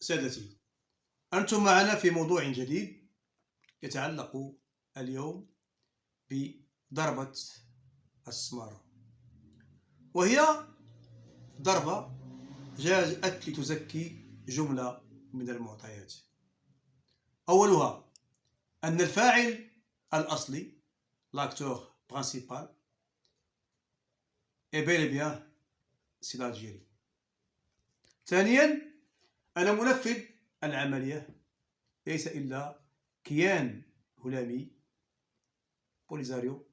سادتي، أنتم معنا في موضوع جديد يتعلق اليوم بضربة السمارة، وهي ضربة جاءت لتزكي جملة من المعطيات. أولها أن الفاعل الأصلي l'acteur principal est bel et bien c'est l'Algérie. ثانيا أن منفذ العملية ليس إلا كيان هلامي بوليزاريو،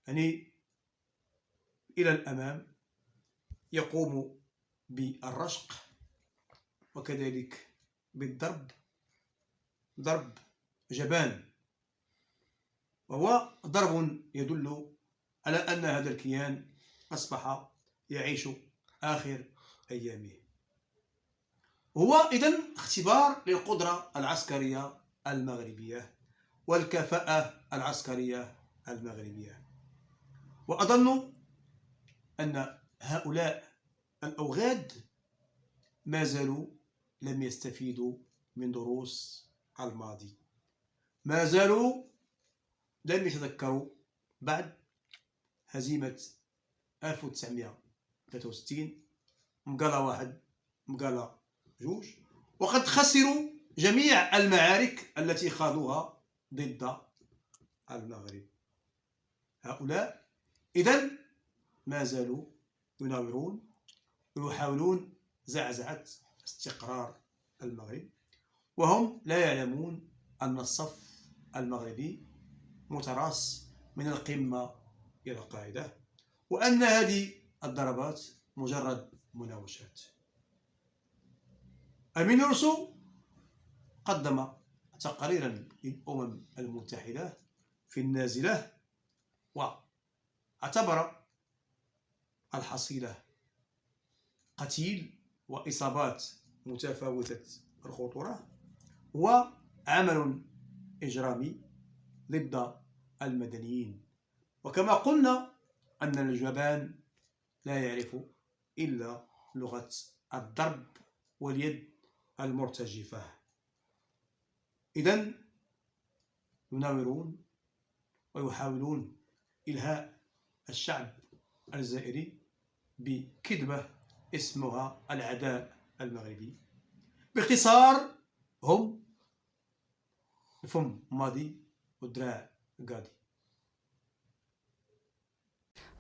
يعني إلى الأمام يقوم بالرشق وكذلك بالضرب، ضرب جبان، وهو ضرب يدل على أن هذا الكيان أصبح يعيش آخر أيامه. هو إذن اختبار للقدرة العسكرية المغربية والكفاءة العسكرية المغربية، وأظن أن هؤلاء الأوغاد ما زالوا لم يستفيدوا من دروس الماضي، ما زالوا لم يتذكروا بعد هزيمة 1963 مقالة واحد مقالة جوج، وقد خسروا جميع المعارك التي خاضوها ضد المغرب. هؤلاء إذن ما زالوا يناورون ويحاولون زعزعة استقرار المغرب، وهم لا يعلمون أن الصف المغربي متراص من القمة إلى القاعدة، وأن هذه الضربات مجرد مناوشات. أمين روسو قدم تقريرا للأمم المتحدة في النازلة، واعتبر الحصيلة قتيل وإصابات متفاوتة الخطورة وعمل إجرامي ضد المدنيين. وكما قلنا أن الجبان لا يعرف إلا لغة الضرب واليد المرتجفة. إذن يناورون ويحاولون إلهاء الشعب الجزائري بكذبة اسمها العداء المغربي. باختصار هم الفم ماضي والدراع قاضي.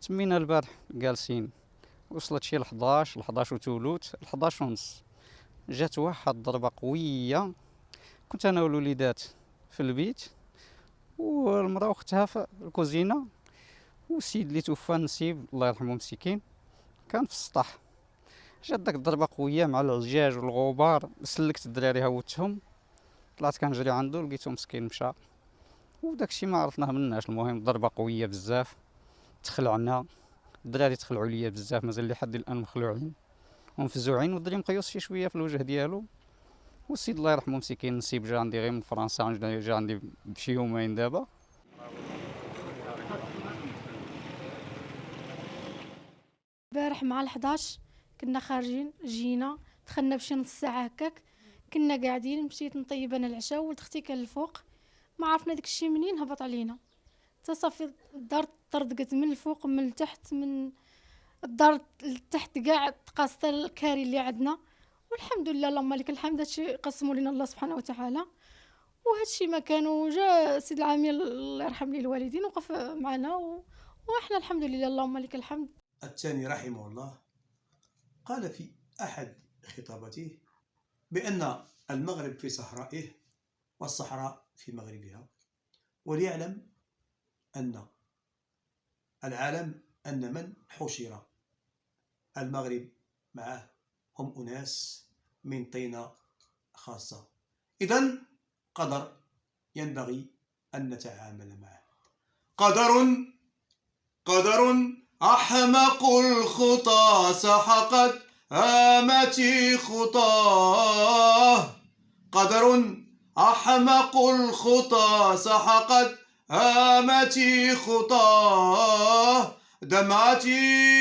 تمينا البارح جالسين، وصلت شي 11 وتولوت 11 ونص، جات واحد ضربة قوية. كنت انا والوليدات في البيت والمرأة اختها في الكوزينة، والسيد اللي توفى نسيب الله يرحمه مسكين كان في السطح. جات داك الضربة قوية مع العجاج والغبار، سلكت الدراري هوتهم، طلعت كنجري عنده لقيتو مسكين مشى، وداكشي ما عرفناه مناش. المهم ضربة قوية بزاف، تخلعنا الدراري، تخلعوا ليا بزاف، مازال لحد الان مخلوعين ومفزوعين، والدري مقيوس شي شويه في الوجه ديالو. والسيد الله يرحمه مسكين نسيب جا عندي غير من فرنسا، جا عندي بشي يومين دابا. البارح مع 11 كنا خارجين، جينا دخلنا بشي نص ساعه هكاك، كنا قاعدين، مشيت نطيب انا العشاء، ولد اختي كان الفوق، ما عرفنا داك الشيء منين هبط علينا. تصافي الدار طردقت من الفوق من التحت، من الدار لتحت كاع تقاصت الكاري اللي عندنا، والحمد لله اللهم لك الحمد. هادشي قسموا لنا الله سبحانه وتعالى، وهادشي ما كانوا. جا سيد العامل الله يرحم لي الوالدين وقف معنا واحنا الحمد لله اللهم لك الحمد. الثاني رحمه الله قال في أحد خطاباته بأن المغرب في صحرائه والصحراء في مغربها، وليعلم أن العالم أن من حشر المغرب معه هم أناس من طينة خاصة. إذن قدر ينبغي أن نتعامل معه. قدر أحمق الخطى سحقت هامتي خطاه، قدر أحمق الخطى سحقت هامتي خطاه، دمعتي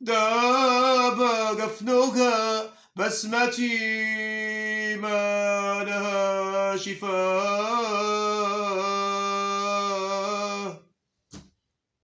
داب جفنها بسمتي ما لها شفاء.